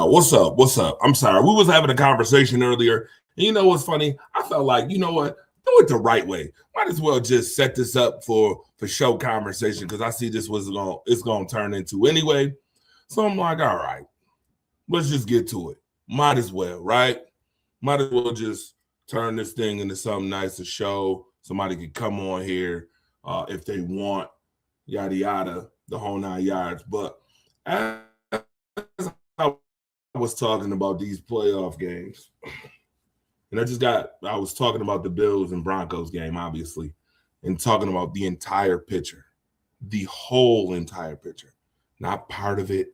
what's up? What's up? I'm sorry. We was having a conversation earlier. And you know what's funny? I felt like, you know what? Do it the right way. Might as well just set this up for show conversation because I see this was gonna turn into anyway. So I'm like, all right, let's just get to it. Might as well, right? Might as well just turn this thing into something nice to show. Somebody could come on here if they want, yada yada, the whole 9 yards. But as I was talking about these playoff games, and I was talking about the Bills and Broncos game, obviously, and talking about the entire picture, the whole entire picture, not part of it,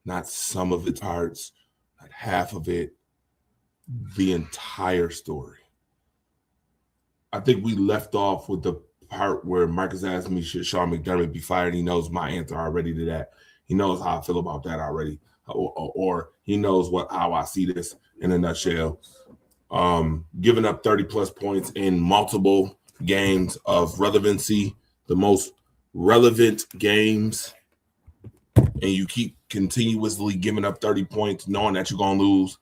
not some of its parts, not half of it, the entire story. I think we left off with the part where Marcus asked me, should Sean McDermott be fired? He knows my answer already to that. He knows how I feel about that already, or he knows how I see this in a nutshell. Giving up 30 plus points in multiple games of relevancy, the most relevant games, and you keep continuously giving up 30 points knowing that you're going to lose.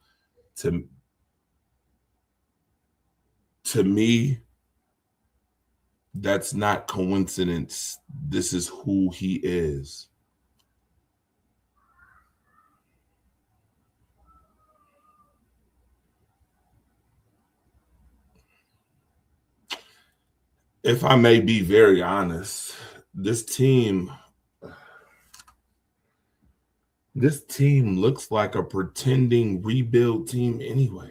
To me, that's not coincidence. This is who he is. If I may be very honest, this team looks like a pretending rebuild team anyway.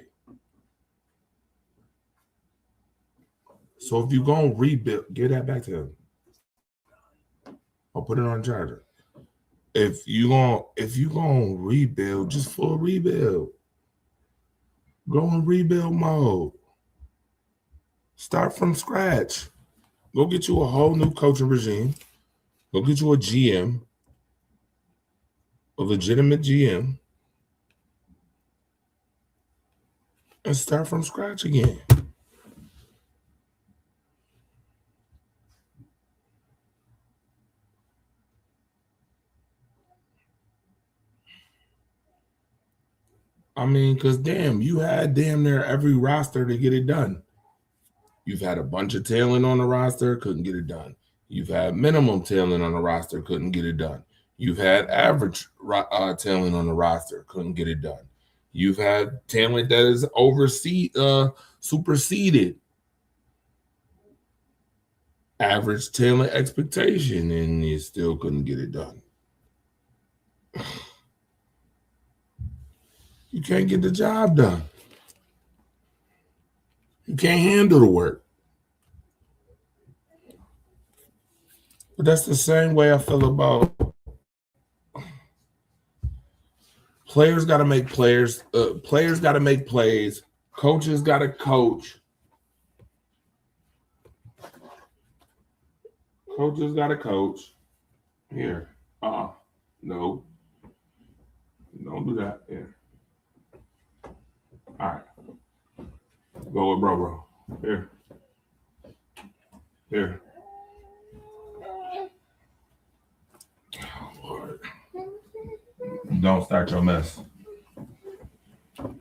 So if you're going to rebuild, get that back to him. I'll put it on charger. If you're going to rebuild, just full rebuild. Go in rebuild mode. Start from scratch. Go get you a whole new coaching regime. Go get you a GM, a legitimate GM, and start from scratch again. I mean, because damn, you had damn near every roster to get it done. You've had a bunch of talent on the roster, couldn't get it done. You've had minimum talent on the roster, couldn't get it done. You've had average talent on the roster, couldn't get it done. You've had talent that is superseded average talent expectation, and you still couldn't get it done. You can't get the job done. You can't handle the work. But that's the same way I feel about players got to make players. Players got to make plays. Coaches got to coach. Coaches got to coach. Here. No. Don't do that. Here. All right. Go with bro. Here. Here. Oh, Lord. Don't start your mess. All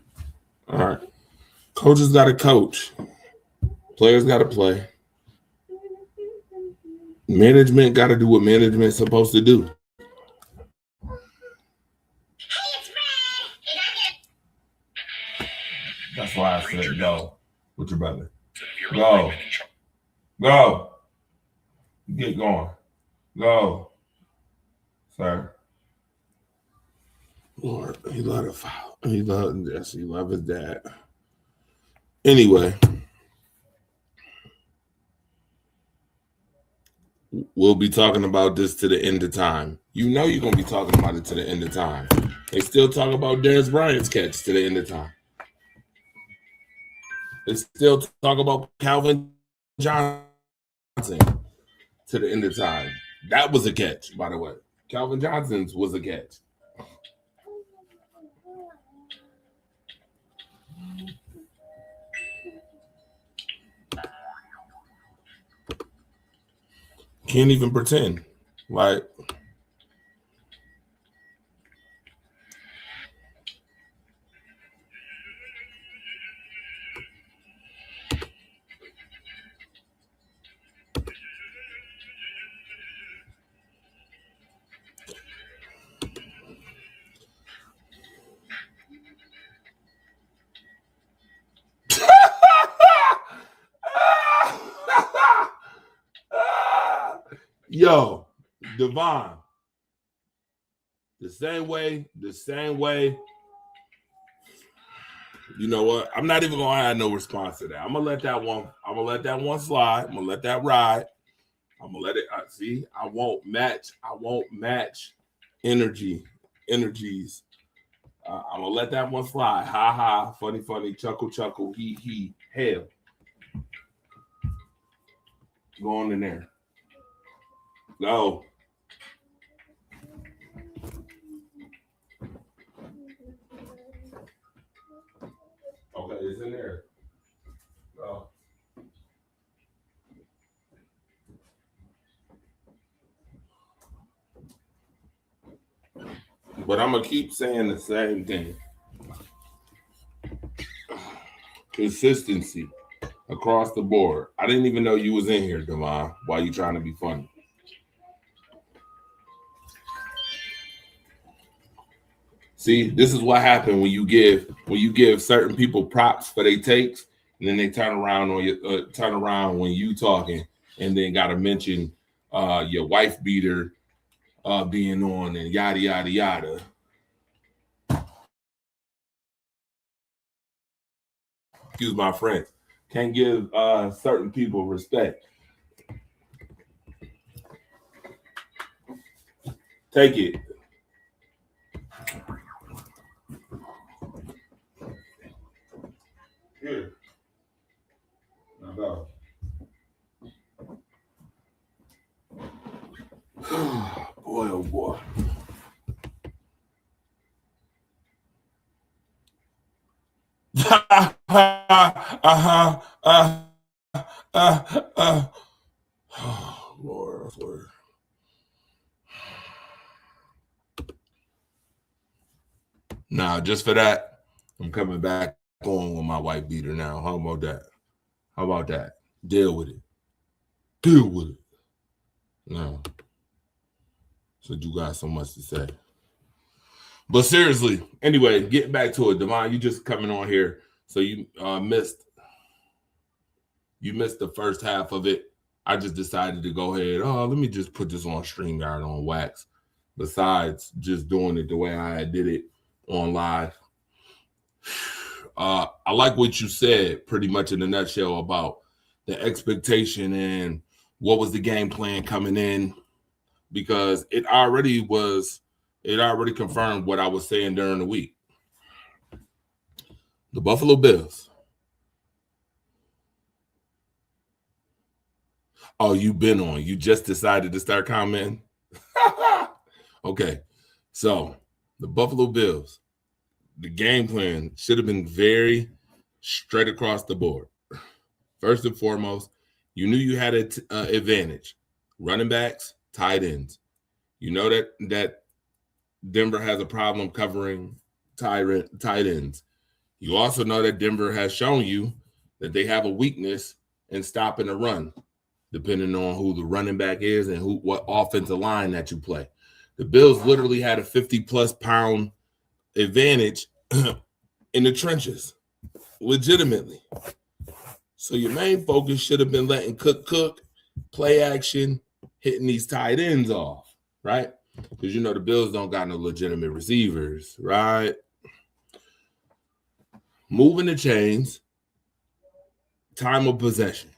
right. Coaches got to coach. Players got to play. Management got to do what management's supposed to do. That's why I said go with your brother. Go. Go. Get going. Go. Sir. Lord, he loved a foul. He loved this. He loved his dad. Anyway. We'll be talking about this to the end of time. You know you're going to be talking about it to the end of time. They still talk about Dez Bryant's catch to the end of time. They still talk about Calvin Johnson to the end of time. That was a catch, by the way. Calvin Johnson's was a catch. Can't even pretend. Like, Yo, Devon, the same way. You know what? I'm not even gonna have no response to that. I'm gonna let that one slide. I'm gonna let that ride. I'm gonna let it see. I won't match energies. I'm gonna let that one slide. Ha ha, funny, chuckle, he, hell. Go on in there. Go. Okay, it's in there. Go. But I'm gonna keep saying the same thing. Consistency across the board. I didn't even know you was in here, Devon. Why you trying to be funny? See, this is what happened when you give certain people props for their takes, and then they turn around when you talking, and then got to mention your wife beater being on and yada yada yada. Excuse my French. Can't give certain people respect. Take it. Here. Now go. Boy, oh boy. Oh, Lord, I swear. Nah, just for that, I'm coming back on with my white beater now. How about that? Deal with it. No. So you got so much to say. But seriously, anyway, getting back to it, Devon, you just coming on here. So you missed the first half of it. I just decided to go ahead. Oh, let me just put this on StreamYard on wax. Besides just doing it the way I did it on live. I like what you said pretty much in a nutshell about the expectation and what was the game plan coming in, because it already confirmed what I was saying during the week. The Buffalo Bills. Oh, you've been on. You just decided to start commenting? Okay. So the Buffalo Bills, the game plan should have been very straight across the board. First and foremost, you knew you had an advantage. Running backs, tight ends. You know that Denver has a problem covering tight ends. You also know that Denver has shown you that they have a weakness in stopping the run, depending on who the running back is and what offensive line that you play. The Bills literally had a 50-plus pound advantage in the trenches, legitimately. So your main focus should have been letting Cook, play action, hitting these tight ends off, right? Because the Bills don't got no legitimate receivers, right? Moving the chains, time of possession.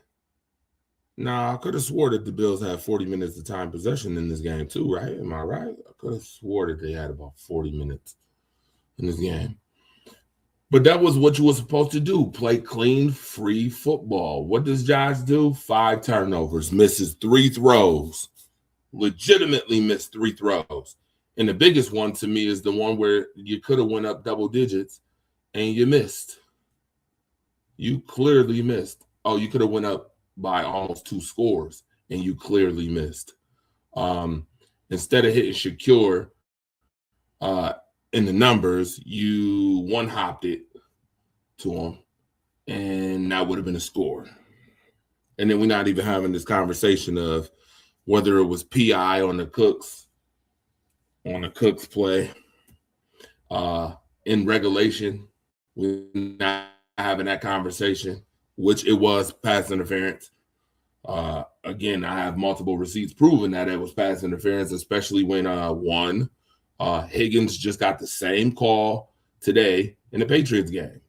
Now, I could have swore that the Bills had 40 minutes of time possession in this game too, right? Am I right? I could have swore that they had about 40 minutes in this game. But that was what you were supposed to do, play clean, free football. What does Josh do? 5 turnovers, misses 3 throws, legitimately missed 3 throws. And the biggest one to me is the one where you could have went up double digits and you missed. You clearly missed. Oh, you could have went up by almost 2 scores and you clearly missed. Instead of hitting Shakur in the numbers, you one-hopped it to him, and that would have been a score. And then we're not even having this conversation of whether it was PI on the Cooks play. In regulation, we're not having that conversation, which it was pass interference. Again, I have multiple receipts proving that it was pass interference, especially when Higgins just got the same call today in the Patriots game.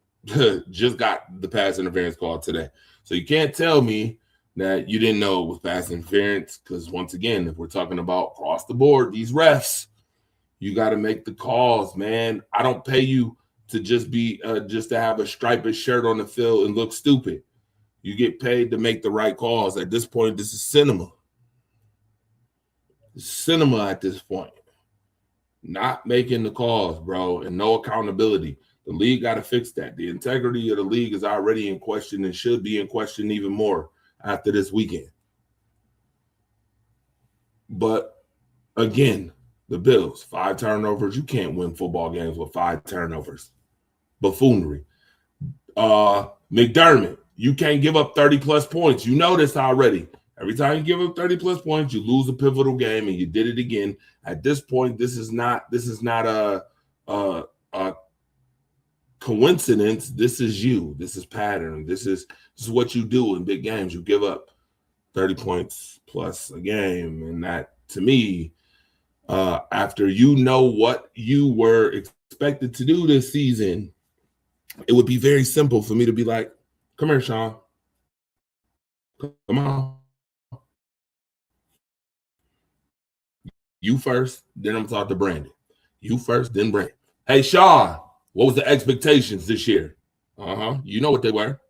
Just got the pass interference call today. So you can't tell me that you didn't know it was pass interference, because once again, if we're talking about across the board, these refs, you got to make the calls, man. I don't pay you to just to have a striped shirt on the field and look stupid. You get paid to make the right calls. At this point, this is cinema. It's cinema at this point. Not making the calls, bro, and no accountability. The league got to fix that. The integrity of the league is already in question and should be in question even more after this weekend. But again, the Bills, 5 turnovers. You can't win football games with 5 turnovers. Buffoonery. McDermott, you can't give up 30-plus points. You know this already. Every time you give up 30-plus points, you lose a pivotal game, and you did it again. At this point, this is not a coincidence. This is you. This is pattern. This is what you do in big games. You give up 30 points plus a game, and that, to me, after you know what you were expected to do this season, it would be very simple for me to be like, come here, Sean. Come on. You first, then I'm talking to Brandon. You first, then Brandon. Hey, Sean, what was the expectations this year? You know what they were.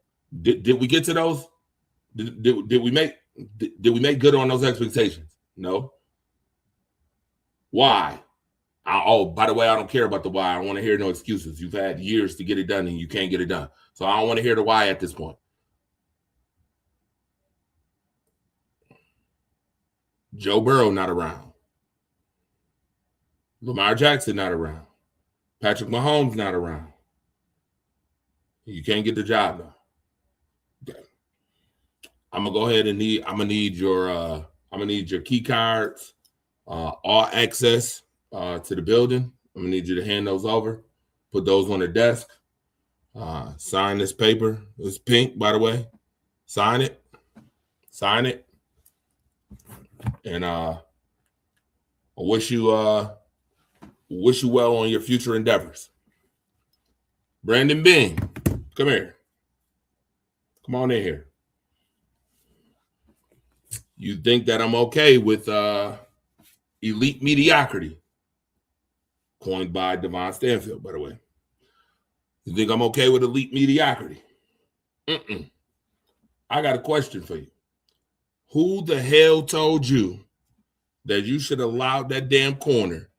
Did we get to those? Did we make good on those expectations? No. Why? By the way, I don't care about the why. I don't want to hear no excuses. You've had years to get it done and you can't get it done. So I don't want to hear the why at this point. Joe Burrow not around. Lamar Jackson not around. Patrick Mahomes not around. You can't get the job done. Okay. I'm gonna go ahead and I'm gonna need your key cards, all access to the building. I'm gonna need you to hand those over. Put those on the desk. Sign this paper. It's pink, by the way. Sign it. Sign it. And I wish you well on your future endeavors. Brandon Bing, come here. Come on in here. You think that I'm okay with elite mediocrity? Coined by Devon Stanfield, by the way. You think I'm okay with elite mediocrity? I got a question for you. Who the hell told you that you should allow that damn corner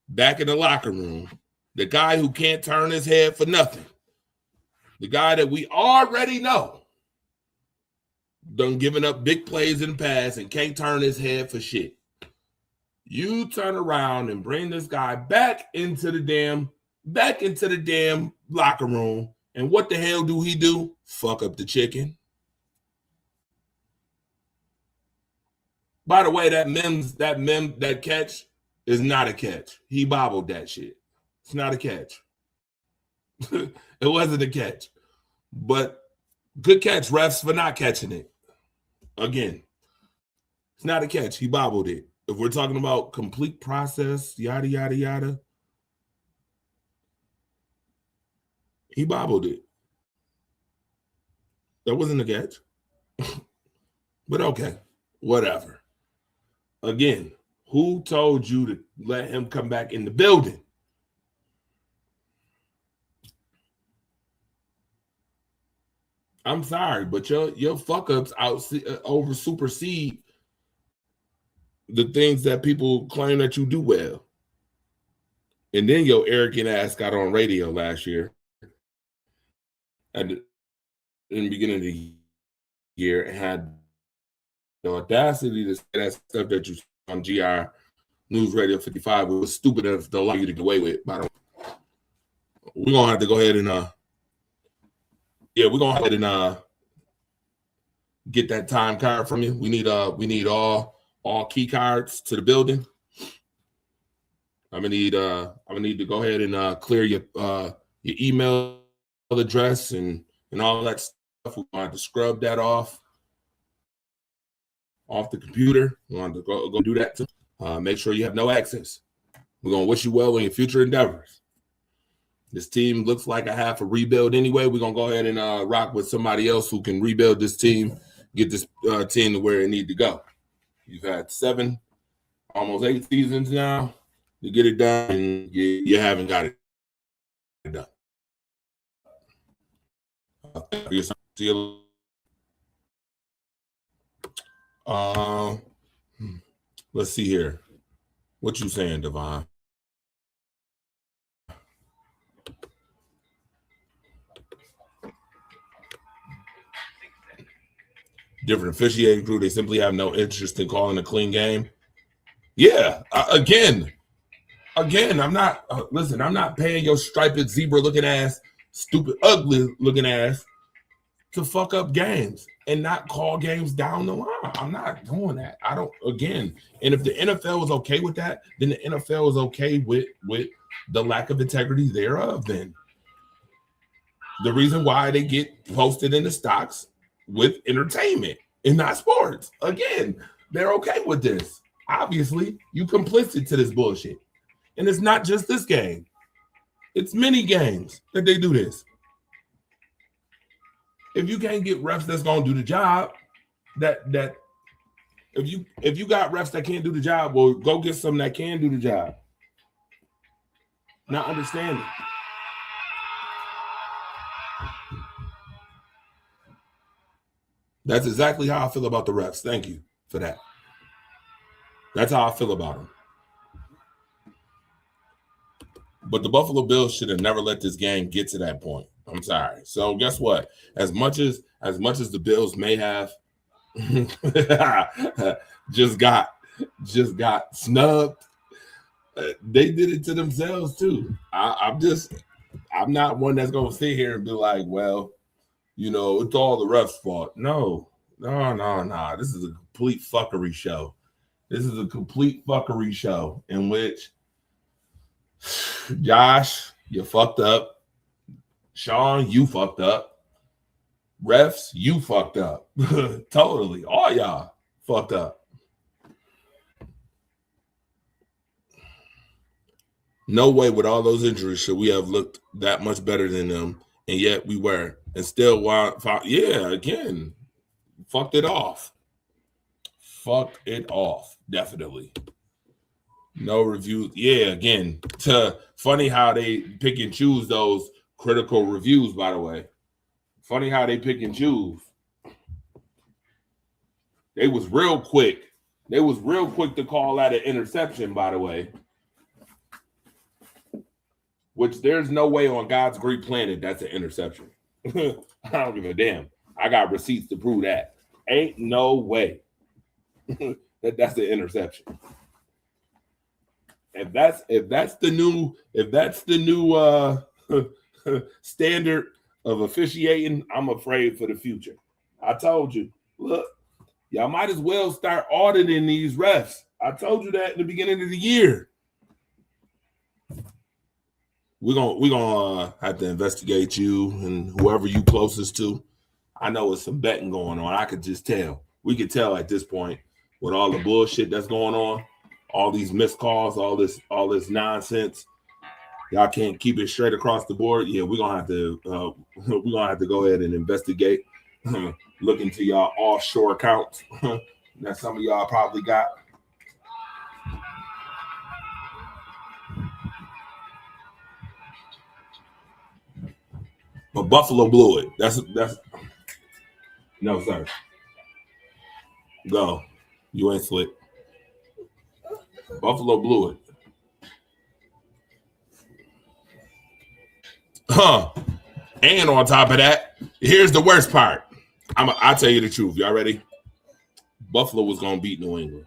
back in the locker room, the guy who can't turn his head for nothing, the guy that we already know done giving up big plays in the past and can't turn his head for shit? You turn around and bring this guy back into the damn locker room, and what the hell do he do? Fuck up the chicken. By the way, that catch is not a catch. He bobbled that shit. It's not a catch. It wasn't a catch. But good catch, refs, for not catching it. Again, it's not a catch. He bobbled it. If we're talking about complete process, yada, yada, yada, he bobbled it. That wasn't a catch. But okay, whatever. Again, who told you to let him come back in the building? I'm sorry, but your fuck-ups over supersede the things that people claim that you do well. And then your arrogant ass got on radio last year in the beginning of the year and had the audacity to say that stuff that you saw on GR News Radio 55 was stupid enough to allow you to get away with. By the way, we're gonna have to go ahead and get that time card from you. We need all key cards to the building. I'm gonna need to go ahead and clear your email address and all that stuff. We're gonna have to scrub that off. off the computer. We want to go do that too. Make sure you have no access. We're going to wish you well in your future endeavors. This team looks like a half a rebuild anyway. We're going to go ahead and rock with somebody else who can rebuild this team, get this team to where it needs to go. You've had 7, almost 8 seasons now to get it done, and you haven't got it done. Let's see here. What you saying, Devon? Different officiating crew. They simply have no interest in calling a clean game. Yeah. Again, I'm not. Listen, I'm not paying your striped zebra looking ass, stupid, ugly looking ass to fuck up games and not call games down the line. I'm not doing that. I don't. Again, and if the NFL is okay with that, then the NFL is okay with the lack of integrity thereof. Then the reason why they get posted in the stocks with entertainment and not sports. Again, they're okay with this. Obviously, you complicit to this bullshit. And it's not just this game. It's many games that they do this. If you can't get refs that's gonna do the job, that if you got refs that can't do the job, well, go get some that can do the job. Not understanding. That's exactly how I feel about the refs. Thank you for that. That's how I feel about them. But the Buffalo Bills should have never let this game get to that point. I'm sorry. So guess what? As much as the Bills may have just got snubbed, they did it to themselves too. I'm not one that's gonna sit here and be like, well, you know, it's all the refs' fault. No. This is a complete fuckery show. This is a complete fuckery show in which Josh, you fucked up. Sean, you fucked up. Refs, you fucked up. Totally. All y'all fucked up. No way with all those injuries should we have looked that much better than them, and yet we were. And still, again, fucked it off. Fucked it off, definitely. No reviews. Yeah, again, funny how they pick and choose those critical reviews, by the way. Funny how they pick and choose. They was real quick. To call that an interception, by the way. Which there's no way on God's great planet that's an interception. I don't give a damn. I got receipts to prove that. Ain't no way that's an interception. If that's the new standard of officiating, I'm afraid for the future. I told you, look, y'all might as well start auditing these refs. I told you that in the beginning of the year. We're gonna have to investigate you and whoever you closest to. I know it's some betting going on. I could just tell. We could tell at this point with all the bullshit that's going on, all these missed calls, all this nonsense. Y'all can't keep it straight across the board. Yeah, we're gonna have to go ahead and investigate. Look into y'all offshore accounts that some of y'all probably got. But Buffalo blew it. That's no, sir. Go. You ain't slick. Buffalo blew it. And on top of that, here's the worst part. I'll tell you the truth. Y'all ready? Buffalo was gonna beat New England.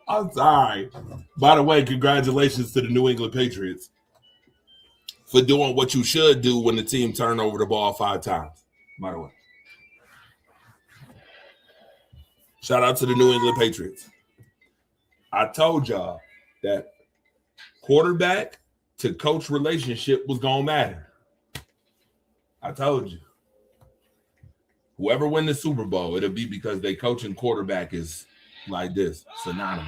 I'm sorry. By the way, congratulations to the New England Patriots for doing what you should do when the team turned over the ball 5 times. By the way, shout out to the New England Patriots. I told y'all that quarterback to coach relationship was gonna matter. I told you. Whoever win the Super Bowl, it'll be because they coaching quarterback is like this, synonymous.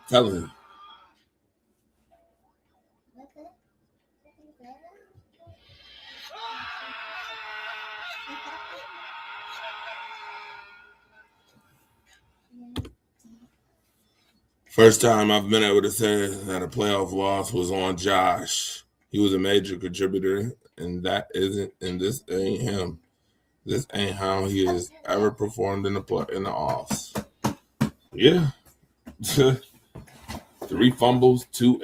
Telling you. First time I've been able to say that a playoff loss was on Josh. He was a major contributor, and that isn't, and this ain't him. This ain't how he has ever performed in the offs. Yeah. 3 fumbles, 2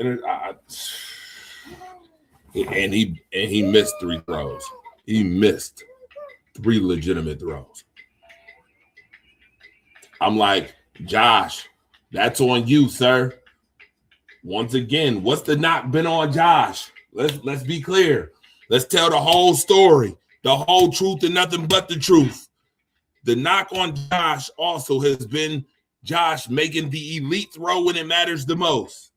and he missed 3 throws. He missed 3 legitimate throws. I'm like, Josh, that's on you, sir. Once again, what's the knock been on Josh? Let's be clear. Let's tell the whole story, the whole truth and nothing but the truth. The knock on Josh also has been Josh making the elite throw when it matters the most.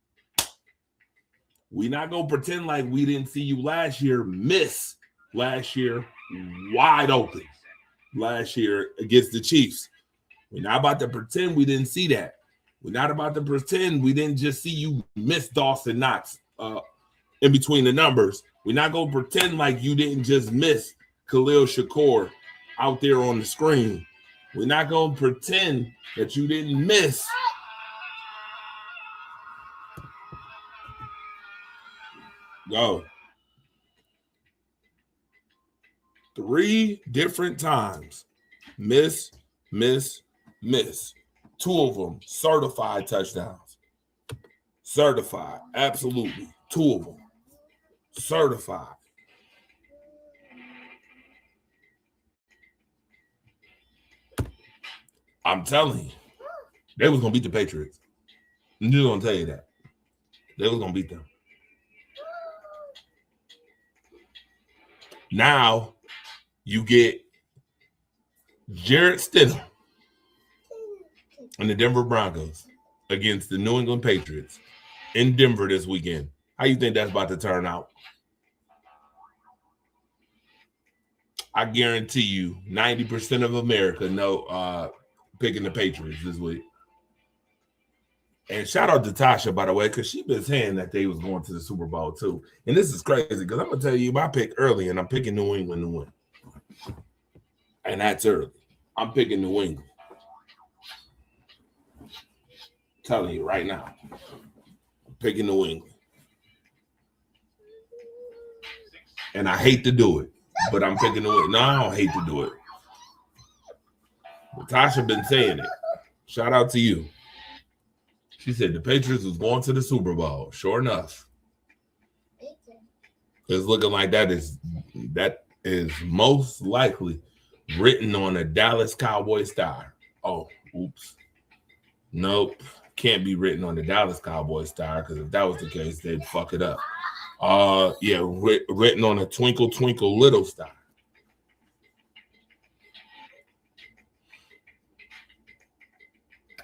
We're not going to pretend like we didn't see you last year miss last year wide open last year against the Chiefs. We're not about to pretend we didn't see that. We're not about to pretend we didn't just see you miss Dawson Knox in between the numbers. We're not going to pretend like you didn't just miss Khalil Shakur out there on the screen. We're not going to pretend that you didn't miss go 3 different times. Miss. 2 of them certified touchdowns. Certified. Absolutely. 2 of them. Certified. I'm telling you, they was going to beat the Patriots. I'm just going to tell you that. They was going to beat them. Now, you get Jarrett Stidham and the Denver Broncos against the New England Patriots in Denver this weekend. How you think that's about to turn out? I guarantee you 90% of America know picking the Patriots this week. And shout out to Tasha, by the way, because she been saying that they was going to the Super Bowl too. And this is crazy because I'm going to tell you my pick early, and I'm picking New England to win. And that's early. I'm picking New England. I'm telling you right now. I'm picking New England. And I hate to do it, but I'm picking New England. No, I don't hate to do it. But Tasha been saying it. Shout out to you. She said the Patriots was going to the Super Bowl. Sure enough. It's looking like that is most likely written on a Dallas Cowboy star. Oh, oops. Nope. Can't be written on the Dallas Cowboy star because if that was the case, they'd fuck it up. Written on a Twinkle Twinkle Little star.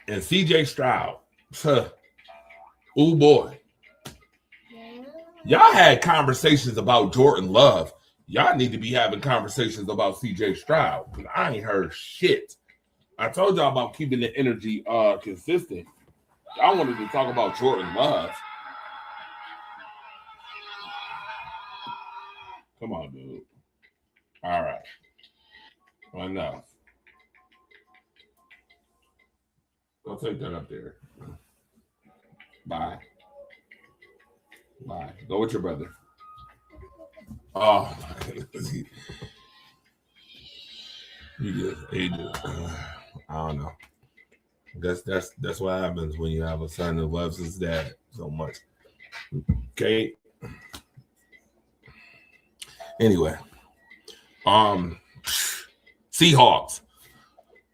And CJ Stroud. Oh boy. Y'all had conversations about Jordan Love. Y'all need to be having conversations about CJ Stroud because I ain't heard shit. I told y'all about keeping the energy consistent. I wanted to talk about Jordan Love. Come on, dude. All right. Enough. I'll take that up there. Bye. Go with your brother. Oh my goodness. He just I don't know. That's what happens when you have a son who loves his dad so much. Okay. Anyway. Seahawks.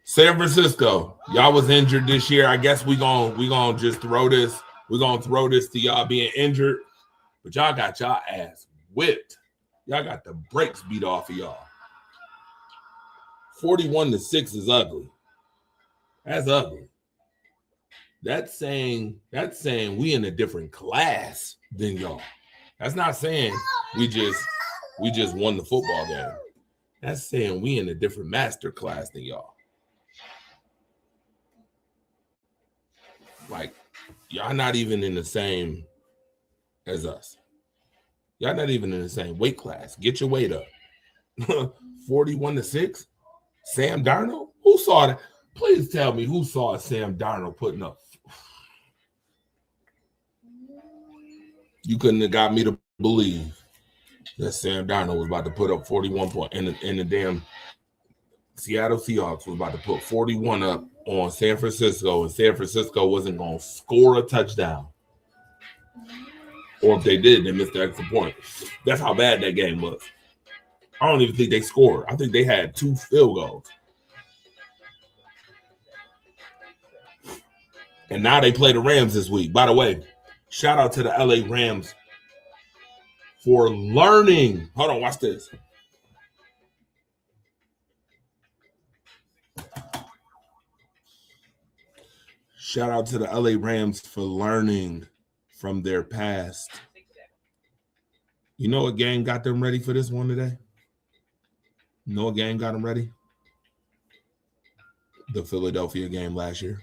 San Francisco. Y'all was injured this year. I guess we gonna just throw this. We're gonna throw this to y'all being injured. But y'all got y'all ass whipped. Y'all got the brakes beat off of y'all. 41-6 is ugly. That's ugly. That's saying we in a different class than y'all. That's not saying we just We just won the football game. That's saying we in a different master class than y'all. Like, y'all not even in the same as us. Y'all not even in the same weight class. Get your weight up. 41-6. Sam Darnold? Who saw that? Please tell me who saw Sam Darnold putting up. You couldn't have got me to believe that Sam Darnold was about to put up 41 points and the damn Seattle Seahawks was about to put 41 up on San Francisco, and San Francisco wasn't going to score a touchdown. Or if they did, they missed the extra point. That's how bad that game was. I don't even think they scored. I think they had 2 field goals. And now they play the Rams this week. By the way, shout out to the LA Rams for learning. Hold on, watch this. Shout out to the LA Rams for learning from their past. You know what game got them ready for this one today? You know what game got them ready? The Philadelphia game last year.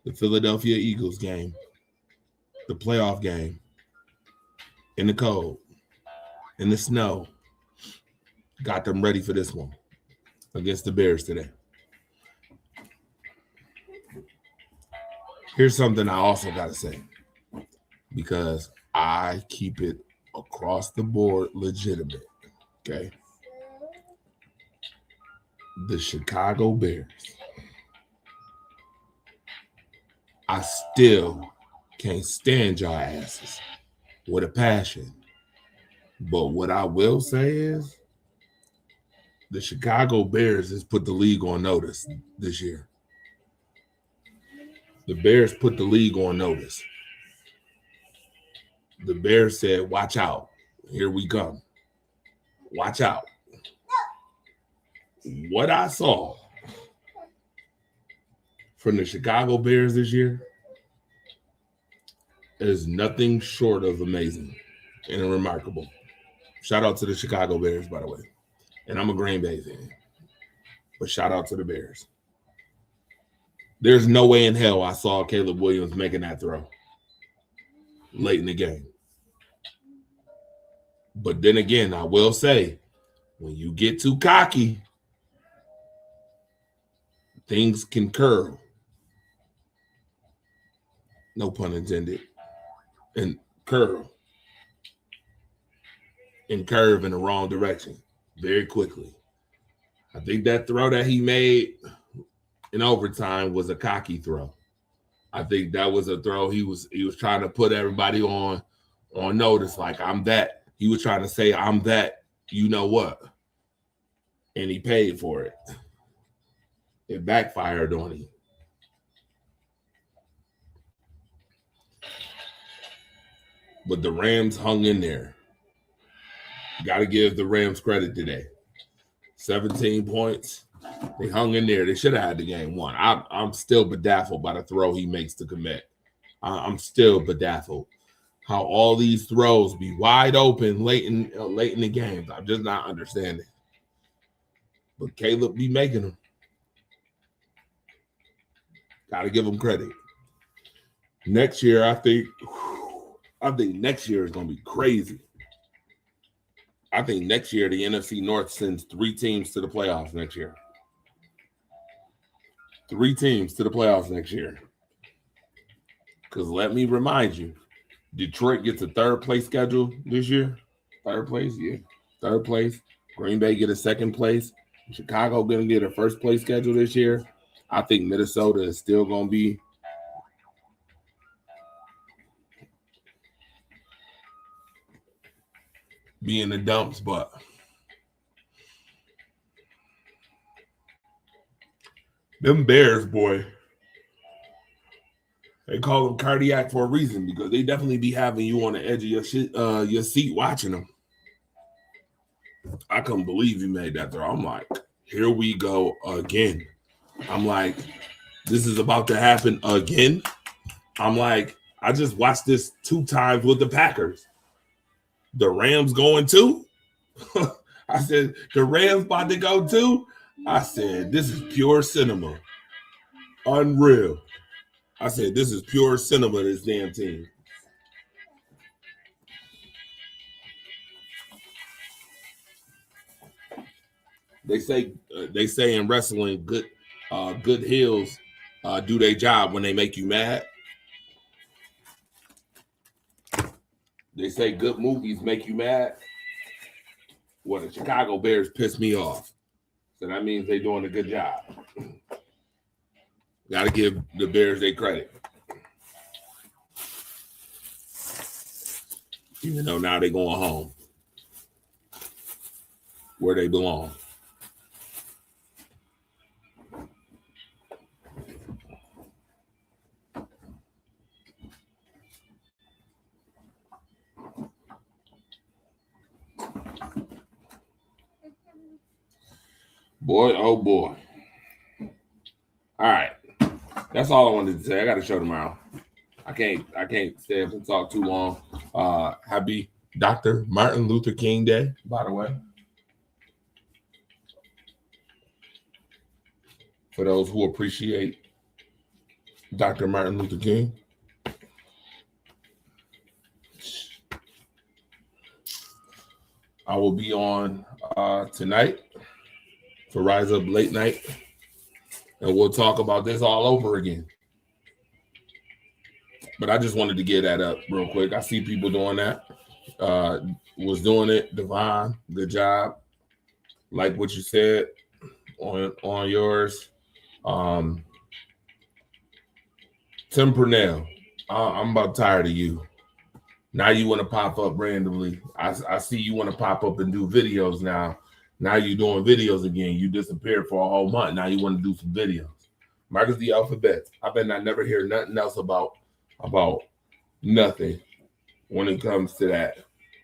The Philadelphia Eagles game. The playoff game. In the cold. In the snow. Got them ready for this one. Against the Bears today. Here's something I also got to say. Because I keep it across the board legitimate. Okay? The Chicago Bears. I still can't stand y'all asses with a passion. But what I will say is the Chicago Bears has put the league on notice this year. The Bears put the league on notice. The Bears said, watch out. Here we come. Watch out. What I saw from the Chicago Bears this year is nothing short of amazing and remarkable. Shout out to the Chicago Bears, by the way. And I'm a Green Bay fan. But shout out to the Bears. There's no way in hell I saw Caleb Williams making that throw late in the game. But then again, I will say, when you get too cocky, things can curl. No pun intended. And curl. And curve in the wrong direction very quickly. I think that throw that he made in overtime was a cocky throw. I think that was a throw he was trying to put everybody on notice, like I'm that. He was trying to say, I'm that, you know what? And he paid for it. It backfired on him. But the Rams hung in there. Got to give the Rams credit today. 17 points. They hung in there. They should have had the game won. I'm still bedazzled by the throw he makes to commit. I'm still bedazzled. How all these throws be wide open late in the games. I'm just not understanding. But Caleb be making them. Got to give him credit. Next year, I think next year is going to be crazy. I think next year the NFC North sends 3 teams to the playoffs next year. 3 teams to the playoffs next year. Because let me remind you, Detroit gets a 3rd place schedule this year. 3rd place, yeah. 3rd place. Green Bay get a 2nd place. Chicago going to get a 1st place schedule this year. I think Minnesota is still going to be in the dumps, but them Bears, boy, they call them cardiac for a reason because they definitely be having you on the edge of your seat watching them. I couldn't believe he made that throw. I'm like, here we go again. I'm like, this is about to happen again. I'm like, I just watched this 2 times with the Packers. the Rams going too? I said, the Rams about to go too? I said, this is pure cinema. Unreal. I said, this is pure cinema, this damn team. They say in wrestling, good heels do their job when they make you mad. They say good movies make you mad. Well, the Chicago Bears pissed me off. So that means they're doing a good job. Got to give the Bears their credit. Even though now they're going home where they belong. Boy, oh boy. All right. That's all I wanted to say. I got a show tomorrow. I can't stay up and talk too long. Happy Dr. Martin Luther King Day, by the way. For those who appreciate Dr. Martin Luther King. I will be on tonight for Rise Up Late Night, and we'll talk about this all over again. But I just wanted to get that up real quick. I see people doing that. Was doing it. Devon, good job. Like what you said on yours. Tim Purnell, I'm about tired of you. Now you want to pop up randomly. I see you want to pop up and do videos now. Now you're doing videos again. You disappeared for a whole month. Now you want to do some videos. Marcus the Alphabet. I bet I never hear nothing else about nothing when it comes to that.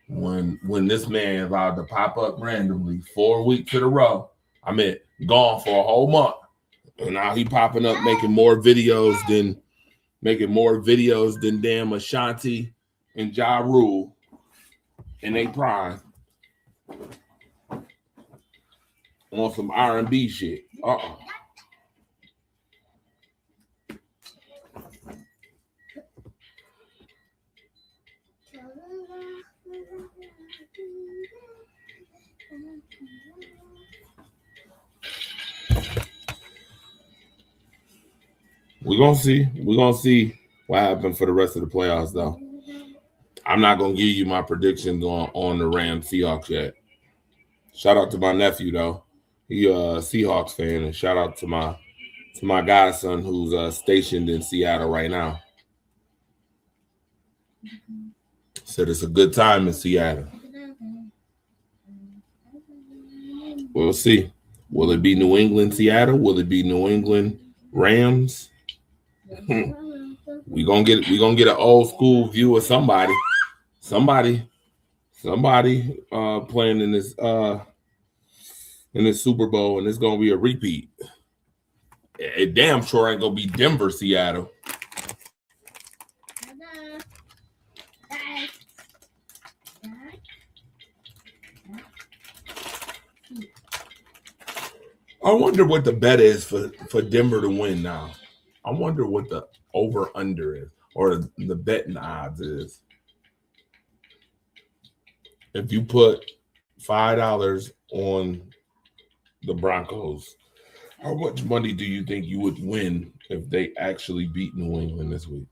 When this man allowed to pop up randomly 4 weeks in a row, I mean, gone for a whole month, and now he popping up making more videos than damn Ashanti and Ja Rule in their prime on some R&B shit. We're gonna see what happens for the rest of the playoffs, though. I'm not gonna give you my predictions on the Rams Seahawks yet. Shout out to my nephew though. He a Seahawks fan, and shout out to my godson who's stationed in Seattle right now. Said it's a good time in Seattle. We'll see. Will it be New England, Seattle? Will it be New England, Rams? We gonna get an old school view of somebody playing in this Super Bowl, and it's gonna be a repeat. It damn sure ain't gonna be Denver, Seattle. I wonder what the bet is for Denver to win now. I wonder what the over-under is, or the betting odds is. If you put $5 on the Broncos, how much money do you think you would win if they actually beat New England this week?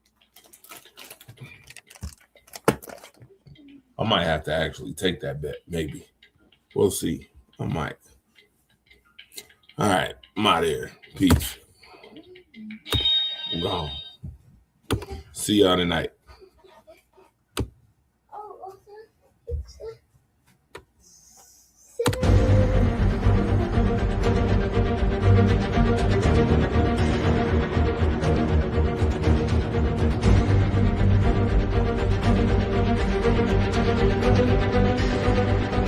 I might have to actually take that bet, maybe. We'll see. I might. All right, I'm out of here. Peace. I'm gone. See y'all tonight.